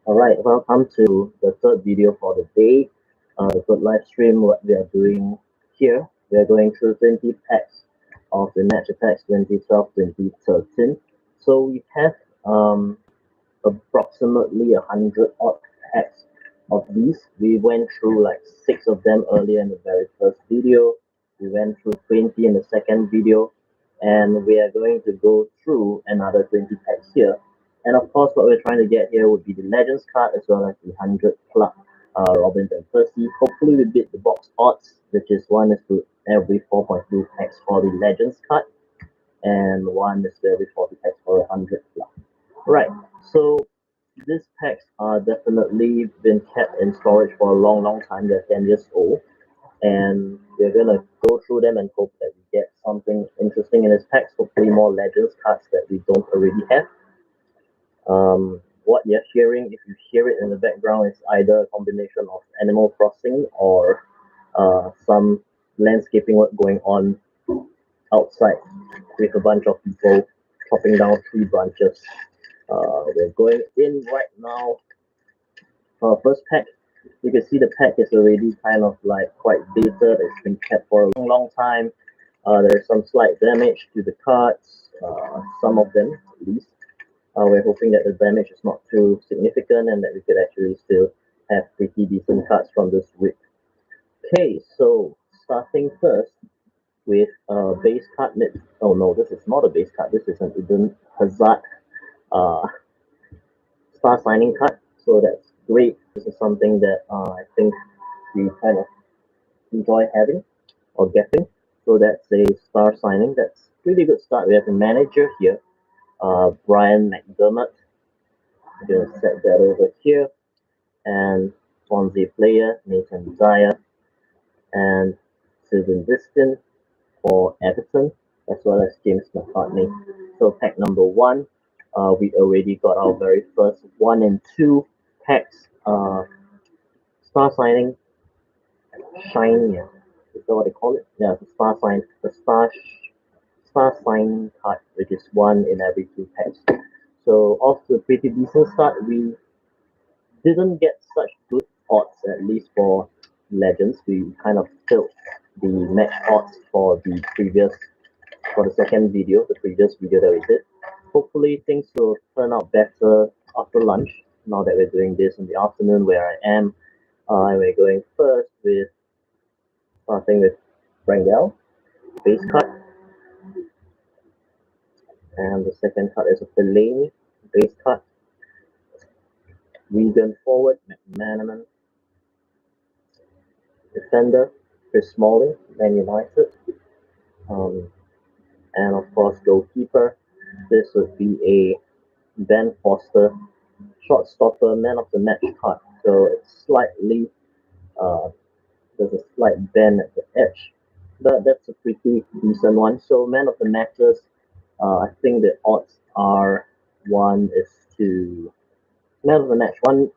Alright, welcome to the third video for the day. The third live stream. What we are doing here, we are going through 20 packs of the Match Attax 2012-2013. So we have approximately 100 odd packs of these. We went through like 6 of them earlier in the very first video. We went through 20 in the second video, and we are going to go through another 20 packs here. And of course, what we're trying to get here would be the Legends card as well as the 100 Club Robin Van Persie. Hopefully, we beat the box odds, which is 1 is to every 4.2 packs for the Legends card, and 1 is to every 40 packs for 100 Club. Right, so these packs are definitely been kept in storage for a long time. They're 10 years old, and we're gonna go through them and hope that we get something interesting in these packs. Hopefully, more Legends cards that we don't already have. What you're hearing, if you hear it in the background, is either a combination of Animal Crossing or some landscaping work going on outside with a bunch of people chopping down tree branches. We're going in right now. First pack, you can see the pack is already kind of like quite dated. It's been kept for a long time. There's some slight damage to the cards, some of them at least. We're hoping that the damage is not too significant and that we could actually still have pretty decent cards from this week. Okay, so starting first with a base card. Oh no, this is not a base card. This is an Eden Hazard uh, star signing card. So that's great. This is something that I think we kind of enjoy having or getting. So that's a star signing. That's pretty good start. We have a manager here, Brian McDermott. I'm gonna set that over here, and Swansea player Nathan Dyer and Susan Dixon for Everton, as well as James McCartney. So pack number 1, we already got our very first 1 and 2 packs. Star signing, shiny. Is that what they call it? Yeah, the star sign card, which is 1 in every 2 packs. So off to a pretty decent start. We didn't get such good odds, at least for Legends. We kind of filled the match odds for the second video, the previous video that we did. Hopefully things will turn out better after lunch, now that we're doing this in the afternoon where I am. And we're going first with, starting with Brangel, base card. And the second card is a Fellaini, base card. Vegan forward, McMahon. Defender, Chris Smalling, Man United. And of course, goalkeeper. This would be a Ben Foster, shortstopper, man of the match card. So it's slightly, there's a slight bend at the edge, but that's a pretty decent one. So man of the matches, I think the odds are 1 is to man of the match, 1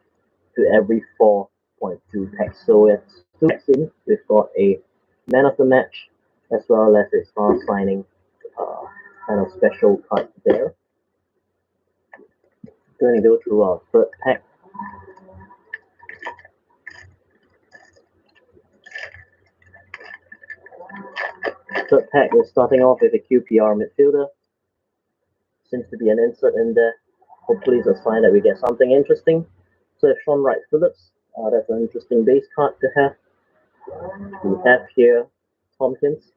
to every 4.2 packs. So it's 2 packs in. We've got a man of the match as well as a star signing uh, kind of special card there. Going to go through our third pack. Third pack is starting off with a QPR midfielder. Seems to be an insert in there. Hopefully it's a sign that we get something interesting. So if Sean Wright Phillips, that's an interesting base card to have. We have here Tompkins,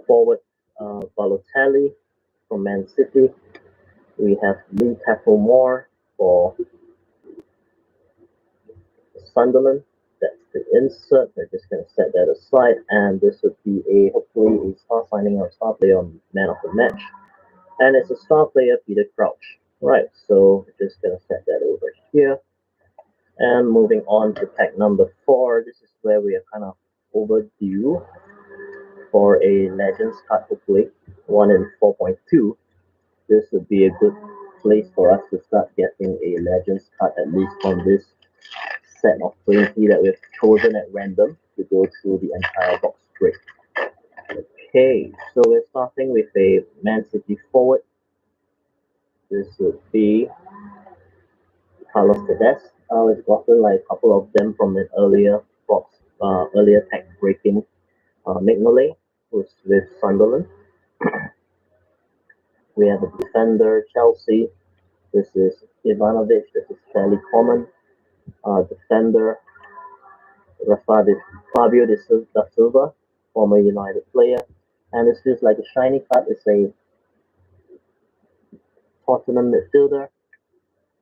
forward Balotelli from Man City. We have Lee Tacklemore for Sunderland. That's the insert. We're just going to set that aside, and this would be a hopefully a star signing or star player on man of the match, and it's a star player Peter Crouch. Right, so we're just going to set that over here, and moving on to pack number 4. This is where we are kind of overdue for a Legends card, hopefully 1 in 4.2. This would be a good place for us to start getting a Legends card, at least from this set of 20 that we've chosen at random to go through the entire box break. Okay, so we're starting with a Man City forward. This would be Carlos Tevez. We've gotten like a couple of them from an earlier tech breaking McMullen, who's with Sunderland. We have a defender, Chelsea. This is Ivanovic. This is fairly common. Defender, Fabio da Silva, former United player. And this is like a shiny card. It's a Tottenham midfielder.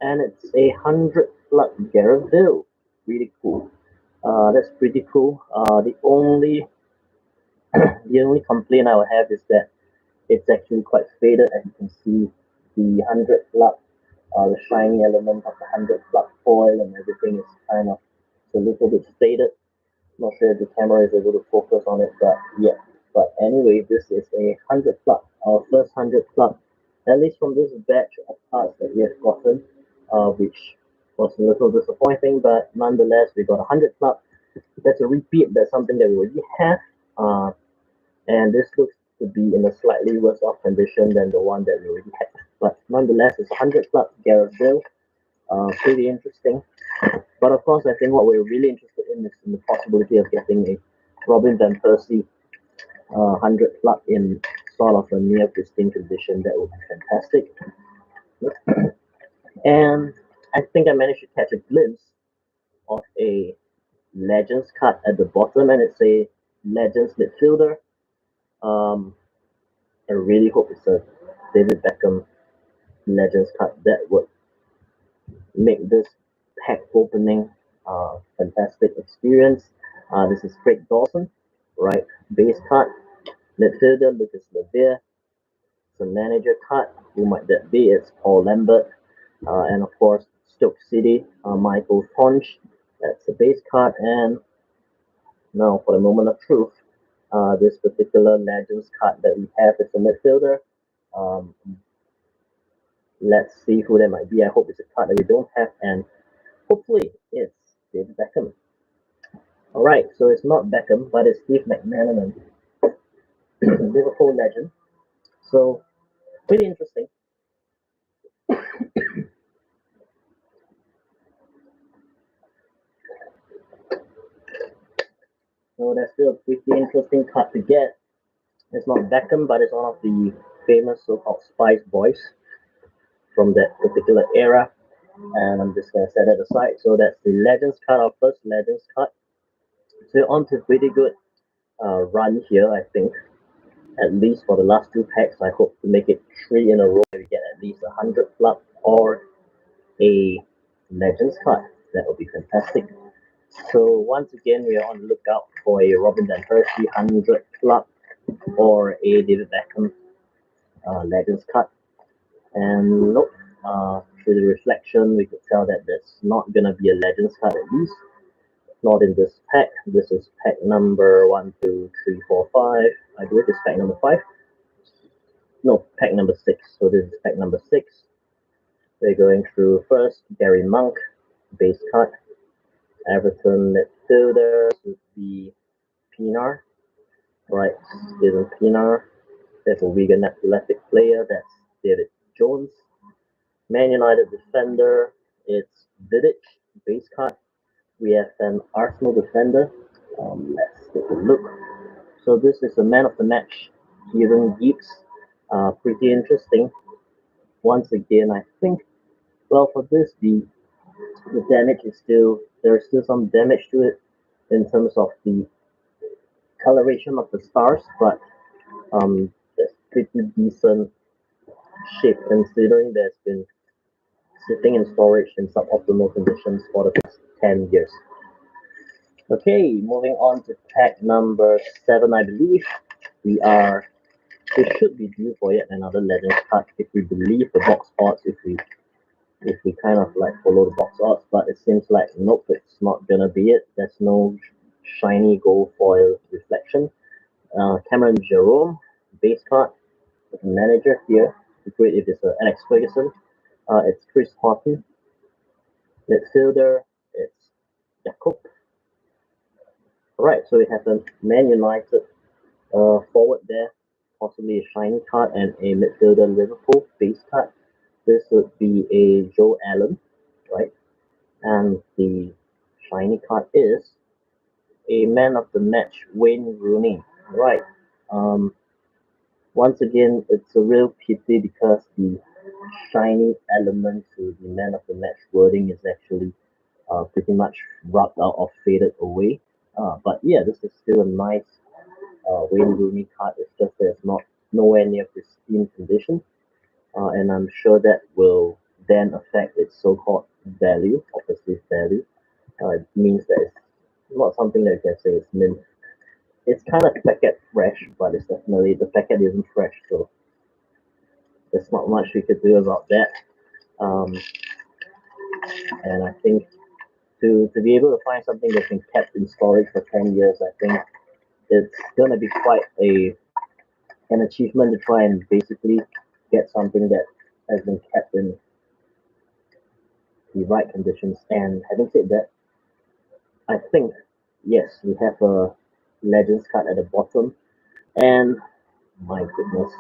And it's 100 flood Gareth Bale. Really cool. That's pretty cool. The only complaint I would have is that it's actually quite faded, as you can see the 100 flood, the shiny element of the 100 flood foil and everything is kind of a little bit faded. Not sure if the camera is able to focus on it, but yeah. But anyway, this is a 100 flood, our first 100 flood, at least from this batch of cards that we have gotten, which was a little disappointing, but nonetheless, we got 100 club. That's a repeat. That's something that we already have. And this looks to be in a slightly worse off condition than the one that we already had. But nonetheless, it's 100 club Gareth Bale. Pretty interesting. But of course, I think what we're really interested in is in the possibility of getting a Robin Van Persie 100 club in sort of a near pristine condition. That would be fantastic. And I think I managed to catch a glimpse of a Legends card at the bottom, and it's a Legends midfielder. Um, I really hope it's a David Beckham Legends card that would make this pack opening fantastic experience. This is Craig Dawson, right? Base card, midfielder Lucas Levere. It's a manager card. Who might that be? It's Paul Lambert, and of course Stoke City, Michael Tonch. That's the base card. And now for the moment of truth, this particular Legends card that we have is a midfielder. Um, let's see who that might be. I hope it's a card that we don't have, and hopefully it's David Beckham. Alright, so it's not Beckham, but it's Steve McMahon, Liverpool legend. So, pretty interesting. So that's still a pretty interesting card to get. It's not Beckham, but it's one of the famous so-called Spice Boys from that particular era. And I'm just gonna set it aside. So that's the Legends card, our first Legends card. So on to pretty good run here, I think. At least for the last two packs, I hope to make it three in a row. We get at least 100 club or a Legends card. That would be fantastic. So once again, we are on the lookout for a Robin Van Persie 100 club or a David Beckham Legends card. And look, through the reflection, we could tell that there's not gonna be a Legends card at least. Not in this pack. This is pack number 1, 2, 3, 4, 5. I believe it's pack number 5. No, pack number 6. So this is pack number 6. We're going through first Gary Monk, base card. Everton midfielder would be Pinar. Right, Steven Pinar. There's a Wigan Athletic player. That's David Jones. Man United defender. It's Vidic, base card. We have an Arsenal defender. Let's take a look. So this is a man of the match, Kieran Gibbs. Pretty interesting. Once again, I think, well, for this, the damage is still, there's still some damage to it in terms of the coloration of the stars, but that's pretty decent shape considering there's been sitting in storage in suboptimal conditions for the past 10 years. Okay, moving on to pack number 7, I believe. We should be due for yet another Legends card if we believe the box odds, if we kind of like follow the box odds, but it seems like nope, it's not gonna be it. There's no shiny gold foil reflection. Cameron Jerome, base card, manager here. It's great if it's Alex Ferguson. It's Chris Horton. Midfielder, it's Jakob. Alright, so we have a Man United forward there, possibly a shiny card, and a midfielder Liverpool base card. This would be a Joe Allen, right? And the shiny card is a man of the match, Wayne Rooney. Right. Um, Once again, it's a real pity because the shiny element to the man of the match wording is actually pretty much rubbed out or faded away. But yeah, this is still a nice Wayne Rooney card. It's just that it's not nowhere near pristine condition, and I'm sure that will then affect its so-called value, or perceived value. It means that it's not something that you can say is mint. It's kind of packet fresh, but it's definitely the packet isn't fresh, so there's not much we could do about that. Um, and I think to be able to find something that's been kept in storage for 10 years, I think it's gonna be quite a an achievement to try and basically get something that has been kept in the right conditions. And having said that, I think yes, we have a Legends card at the bottom, and my goodness,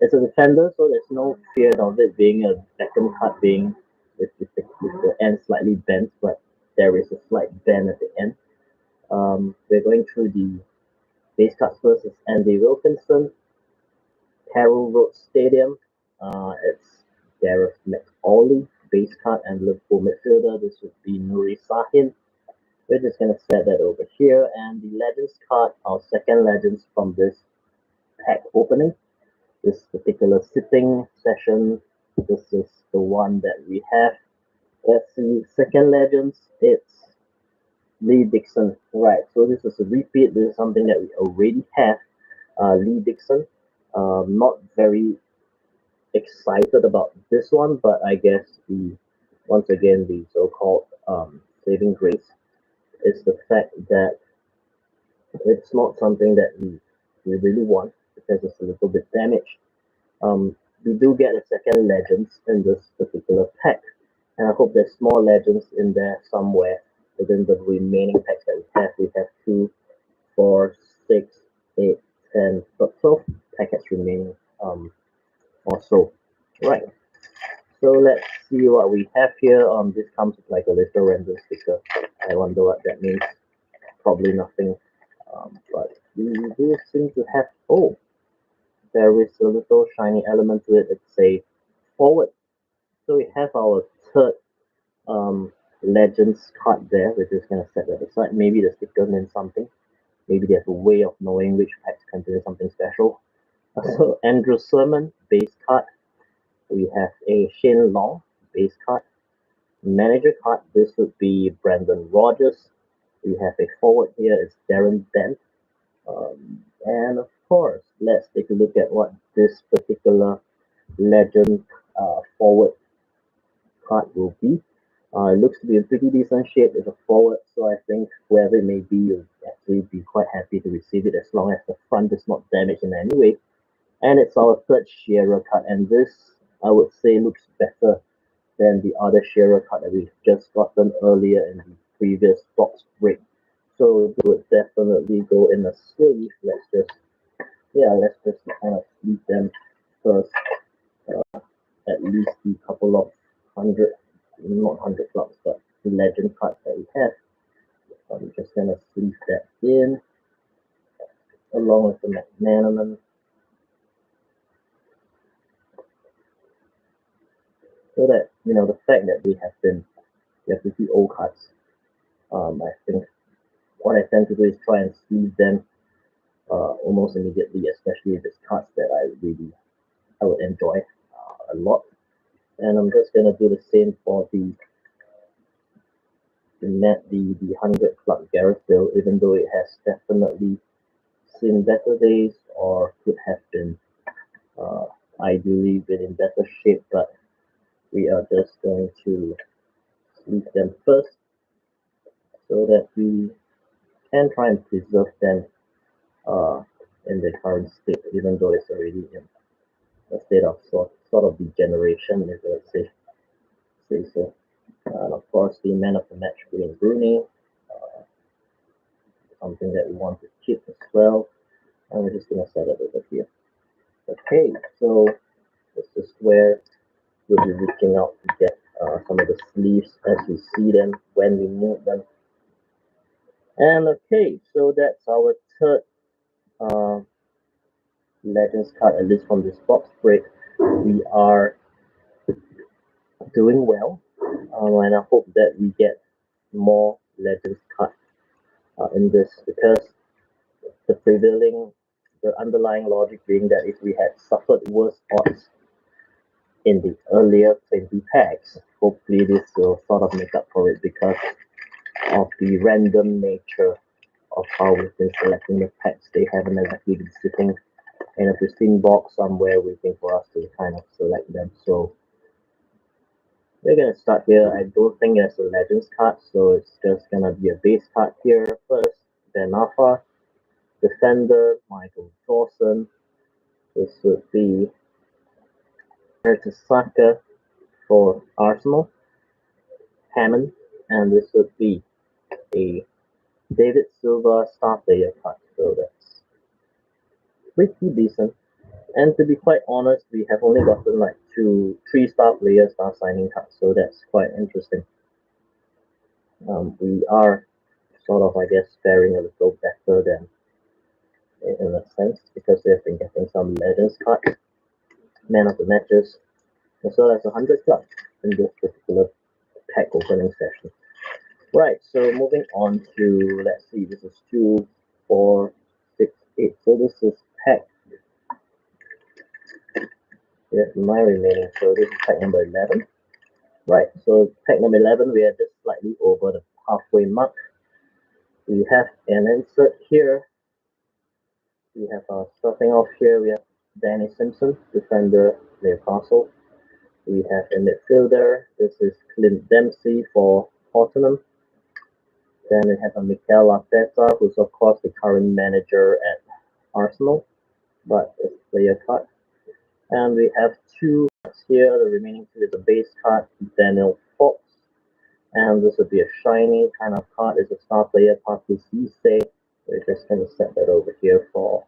it's a defender, so there's no fear of it being a second card being with the end slightly bent, but there is a slight bend at the end. We're going through the base cards first. It's Andy Wilkinson, Carroll Road Stadium. It's Gareth McAuley, base card and Liverpool midfielder. This would be Nuri Sahin. We're just gonna set that over here, and the Legends card, our second Legends from this pack opening. This particular sitting session. This is the one that we have. Let's see, second Legends. It's Lee Dixon. Right, so this is a repeat. This is something that we already have. Lee Dixon. Not very excited about this one, but I guess the once again the so-called saving grace is the fact that it's not something that we really want because it's a little bit damaged. We do get a second Legends in this particular pack, and I hope there's more Legends in there somewhere within the remaining packs that we have. We have 2, 4, 6, 8, 10, but 12 packets remaining also. Right, so let's see what we have here. This comes with like a little random sticker. I wonder what that means. Probably nothing. But we do seem to have. Oh, there is a little shiny element to it. It's a forward. So we have our third um, Legends card there. We're just gonna set that aside. Maybe the sticker means something. Maybe there's a way of knowing which packs contain something special. So Andrew Sermon base card. We have a Shane Long base card. Manager card. This would be Brandon Rogers. We have a forward here. It's Darren Bent. And of course, let's take a look at what this particular legend forward card will be. It looks to be in pretty decent shape. It's a forward, so I think whoever it may be, you'll actually be quite happy to receive it as long as the front is not damaged in any way. And it's our third Shearer card, and this I would say looks better than the other Shearer card that we've just gotten earlier in the previous box break. So this would definitely go in a sleeve. Let's just kind of sleeve them first. At least the couple of hundred, not 100 clubs, but the legend cards that we have. So I'm just gonna sleeve that in along with the Mcmahon. So that the fact that we have to see old cards. I think what I tend to do is try and sleeve them almost immediately, especially if it's cards that I would enjoy a lot. And I'm just gonna do the same for the 100 club Gareth Bill, even though it has definitely seen better days or could have been uh, ideally been in better shape, but we are just going to sleep them first so that we can try and preserve them uh, in the current state, even though it's already in a state of sort of degeneration, if I say so. And of course, the man of the match being Rooney, something that we want to keep as well. And we're just gonna set it over here. Okay, so this is where we'll be reaching out to get some of the sleeves as we see them when we move them. And okay, so that's our third uh, Legends card, at least from this box break. We are doing well, and I hope that we get more Legends cards in this, because the underlying logic being that if we had suffered worse odds in the earlier 20 packs, hopefully this will sort of make up for it because of the random nature of how we've been selecting the packs. They haven't exactly been sitting in a pristine box somewhere waiting for us to kind of select them. So we're gonna start here. I don't think there's a Legends card, so it's just gonna be a base card here first. Then Alpha, Defender, Michael Dawson. This would be Saka for Arsenal, Hammond, and this would be a David Silva star player card. So that's pretty decent. And to be quite honest, we have only gotten like 3 star players star signing cards, so that's quite interesting. We are sort of, I guess, faring a little better than in a sense because we have been getting some Legends cards, Man of the Matches, as well as 100 club in this particular pack opening session. Right, so moving on to, let's see, this is 2, 4, 6, 8. So this is pack. We have 9 remaining, so this is pack number 11. Right, so pack number 11, we are just slightly over the halfway mark. We have an insert here. We have starting off here, we have Danny Simpson, defender, Newcastle. We have a midfielder, this is Clint Dempsey for Tottenham. Then we have a Mikel Arteta, who's of course the current manager at Arsenal, but it's player card. And we have 2 cards here, the remaining 2 is a base card, Daniel Fox. And this would be a shiny kind of card, it's a star player card, Cisse. We're just going to set that over here for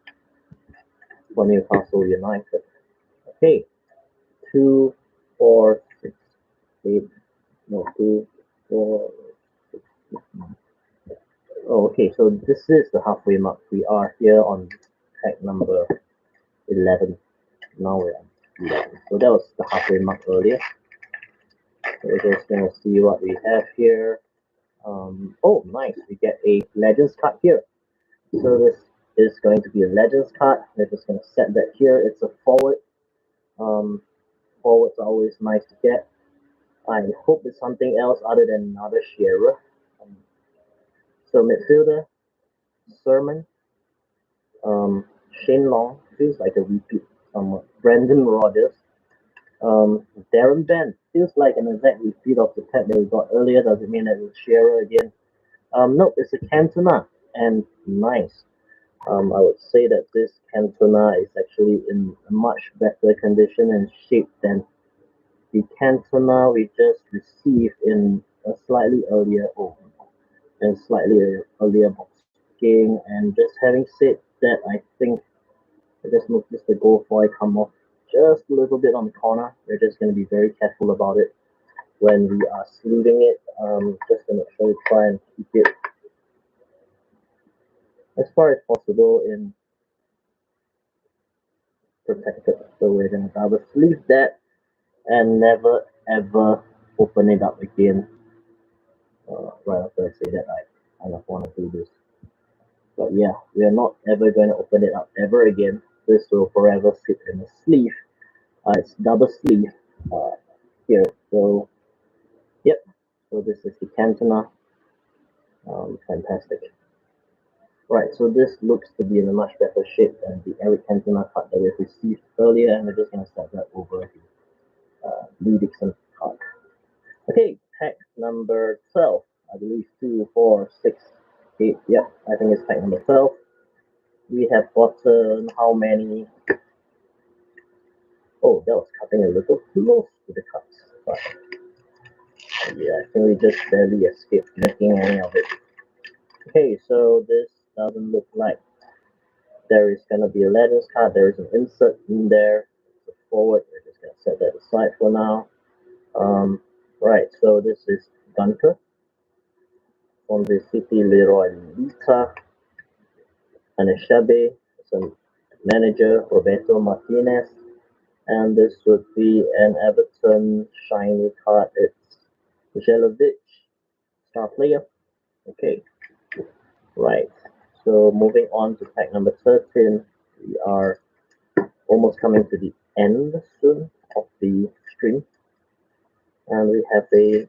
Newcastle United. Okay, 2, 4, 6, 8, no, 2, 4, 6, 9. Oh, okay, so this is the halfway mark. We are here on pack number 11. Now we're on 11. So that was the halfway mark earlier. So we're just going to see what we have here. Oh, nice. We get a Legends card here. So this is going to be a Legends card. We're just going to set that here. It's a forward. Forwards are always nice to get. I hope it's something else other than another Shearer. So midfielder, Sermon, Shane Long, feels like a repeat somewhat. Brendan Rodgers, Darren Bent, feels like an exact repeat of the pack that we got earlier. Does it mean that it's Shearer again? No, it's a Cantona, and nice. I would say that this Cantona is actually in a much better condition and shape than the Cantona we just received in a slightly earlier box game. And just having said that, I think I just noticed the goal foil come off just a little bit on the corner. We're just going to be very careful about it when we are sleeving it. Just to make sure we try and keep it as far as possible in protected. So we're going to double sleeve that and never ever open it up again. Right after I say that, I kind of want to do this. But yeah, we are not ever going to open it up ever again. This will forever sit in a sleeve. It's double sleeve here. So, yep. So this is the Cantona. Fantastic. Right, so this looks to be in a much better shape than the Eric Cantona card that we received earlier, and we're just going to set that over the Lee Dixon card. Okay, pack number 12. I believe 2, 4, 6, 8. Yep, I think it's pack number 12. We have gotten how many? Oh, that was cutting a little close to the cuts. But yeah, I think we just barely escaped making any of it. Okay, so this doesn't look like there is going to be a Legends card. There is an insert in there. It's a forward. We're just going to set that aside for now. Right, so this is Gunter from the City Leroy Lita, and Shabe, some manager Roberto Martinez, and this would be an Everton shiny card. It's Jelovic, star player. Okay, right. So moving on to pack number 13, we are almost coming to the end soon of the stream, and we have a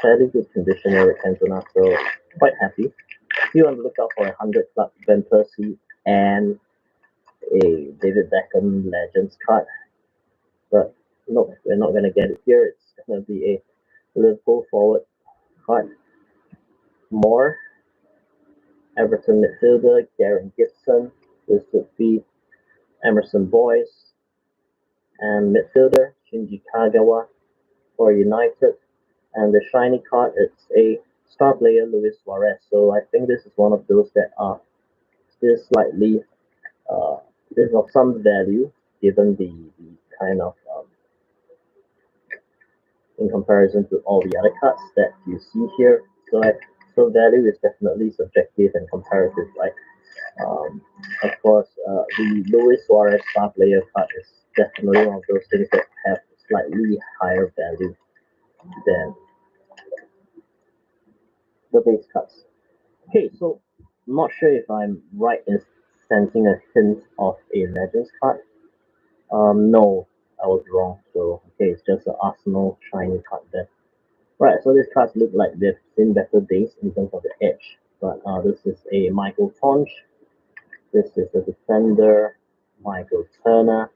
fairly good condition here at Cantona, so quite happy. Still on the lookout for a 100 club Ben Percy and a David Beckham Legends card, but no, we're not gonna get it here. It's gonna be a Liverpool forward card. More Everton midfielder Garen Gibson. This would be Emerson Boyce, and midfielder Shinji Kagawa for United. And the shiny card, it's a star player Luis Suarez. So I think this is one of those that are still slightly uh, is of some value given the kind of in comparison to all the other cards that you see here. So value is definitely subjective and comparative, right? Um, of course, the Luis Suarez star player card is definitely one of those things that have slightly higher value than the base cards. Okay, so I'm not sure if I'm right in sensing a hint of a Legends card. No, I was wrong. So okay, it's just an Arsenal shiny card there. Right, so these cards look like they've seen better days in terms of the edge. But this is a Michael Tonch. This is a defender, Michael Turner.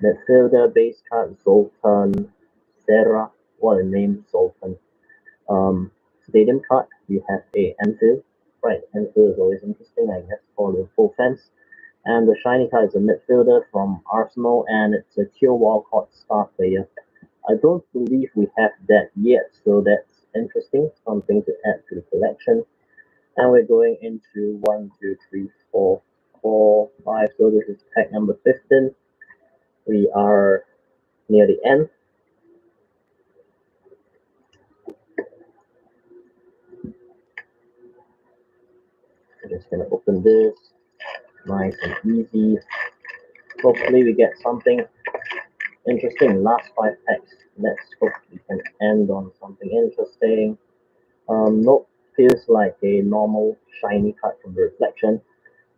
Midfielder, base card, Zoltan Serra. What a name, Zoltan. Stadium card, you have a Anfield. Right, Anfield is always interesting, I guess, for the full fans. And the shiny card is a midfielder from Arsenal, and it's a Theo Walcott star player. I don't believe we have that yet, so that's interesting, something to add to the collection. And we're going into 1, 2, 3, 4, 5. So this is pack number 15. We are near the end. I'm just gonna open this, nice and easy. Hopefully we get something interesting. Last 5 packs. Let's hope we can end on something interesting. Nope, feels like a normal shiny card from the reflection.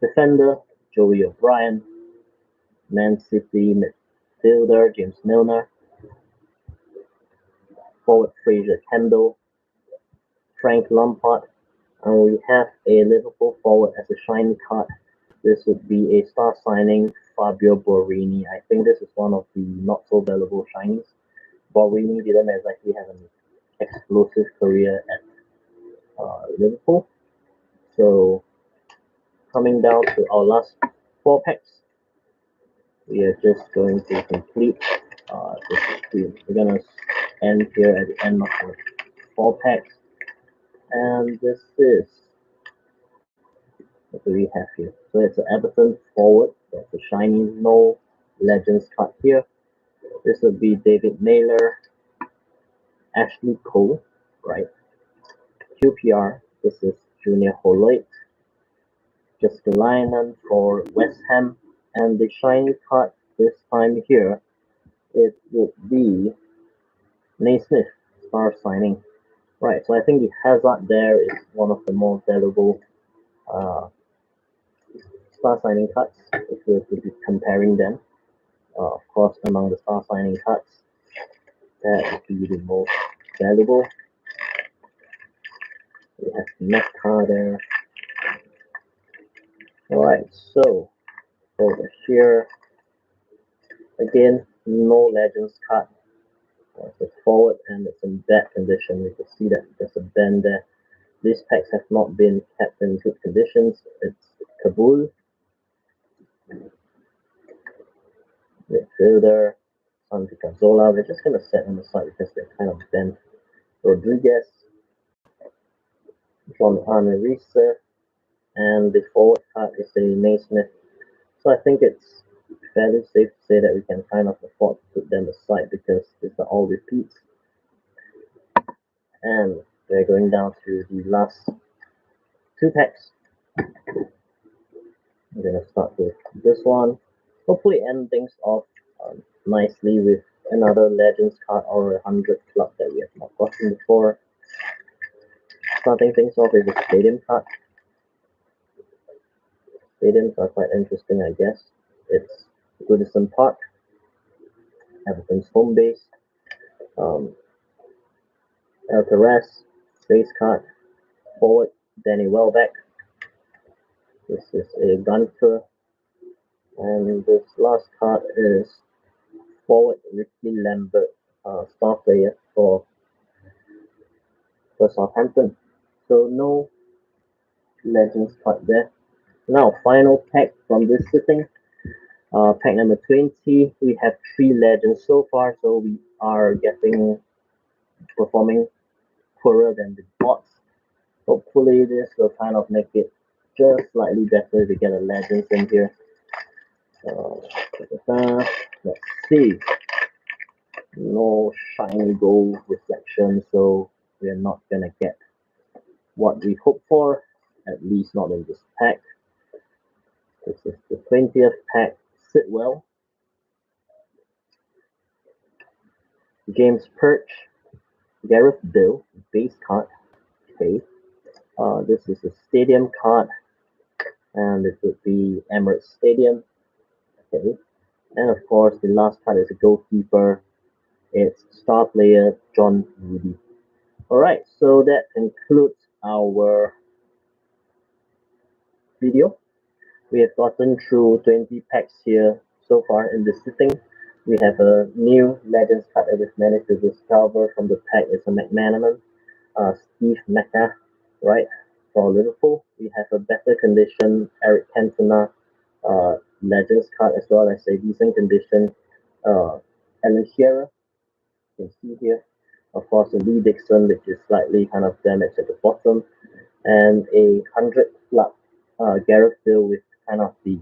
Defender, Joey O'Brien. Man City midfielder, James Milner. Forward, Fraser Campbell. Frank Lampard. And we have a Liverpool forward as a shiny card. This would be a star signing, Fabio Borini. I think this is one of the not so valuable shinies. Borini didn't exactly have an explosive career at Liverpool. So coming down to our last 4 packs, we are just going to complete this stream. We're gonna end here at the end of the 4 packs, and this is what do we have here? So it's an Everton forward. That's a shiny no Legends card here. This would be David Naylor, Ashley Cole, right? QPR. This is Junior Holloway, Jessica Lyon for West Ham, and the shiny card this time here it would be Naismith star signing. Right, so I think the Hazard there is one of the more valuable uh, star signing cards if we were to be comparing them. Of course, among the star signing cards, that would be the most valuable. We have Mecca there. Alright, so over here, again, no Legends card. It's a forward and it's in bad condition. You can see that there's a bend there. These packs have not been kept in good conditions. It's Kabul, midfielder, Santi Cazorla. We're just going to set them aside because they're kind of bent. Rodriguez, John Arnerisa, and the forward card is the Naismith. So I think it's fairly safe to say that we can kind of afford to put them aside because these are all repeats. And we're going down to the last two packs. I'm gonna start with this one. Hopefully end things off nicely with another Legends card or 100 club that we have not gotten before. Starting things off with a Stadium card. Stadiums are quite interesting, I guess. It's Goodison Park, Everton's home base. Alcaraz, base card. Forward, Danny Welbeck. This is a Gunter. And this last card is forward Ricky Lambert, star player for Southampton. So no Legends card there. Now, final pack from this sitting. Pack number 20. We have 3 Legends so far, so we are performing poorer than the bots. Hopefully, this will kind of make it just slightly better to get a Legends in here. Let's see. No shiny gold reflection, so we're not gonna get what we hope for, at least not in this pack. This is the 20th pack. Sitwell, James Perch, Gareth Bill, base card. Okay. This is a stadium card, and it would be Emirates Stadium. Okay. And of course, the last card is a goalkeeper. It's star player John Rudy. Alright, so that concludes our video. We have gotten through 20 packs here so far in this sitting. We have a new Legends card that we've managed to discover from the pack. It's a Mcmahon, Steve Mecca, right, for Liverpool. We have a better condition Eric Cantona Legends card as well as a decent condition Alan Shearer. You can see here. Of course, a Lee Dixon, which is slightly kind of damaged at the bottom, and a 100 club Gareth Bill with kind of the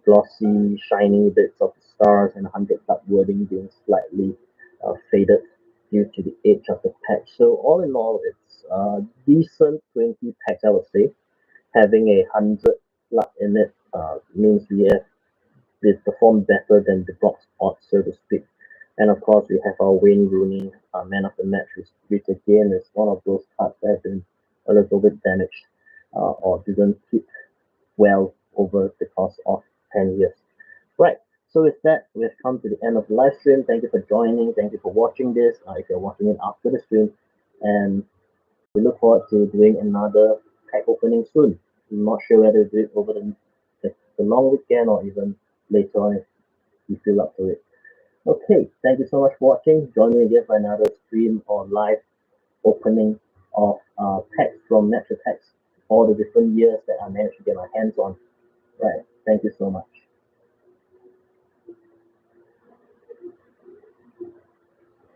glossy, shiny bits of the stars and 100 club wording being slightly faded due to the age of the patch. So all in all, it's decent 20 packs, I would say. Having a 100 club in it means we performed better than the box odds, so to speak. And of course, we have our Wayne Rooney, man of the match, which again is one of those cards that have been a little bit damaged or didn't fit well over the course of 10 years. Right, so with that, we have come to the end of the live stream. Thank you for joining. Thank you for watching this, if you're watching it after the stream. And we look forward to doing another pack opening soon. I'm not sure whether to do it over the long weekend or even later on if you feel up to it. Okay, thank you so much for watching. Join me again for another stream or live opening of packs from Match Attax, all the different years that I managed to get my hands on. Right, thank you so much.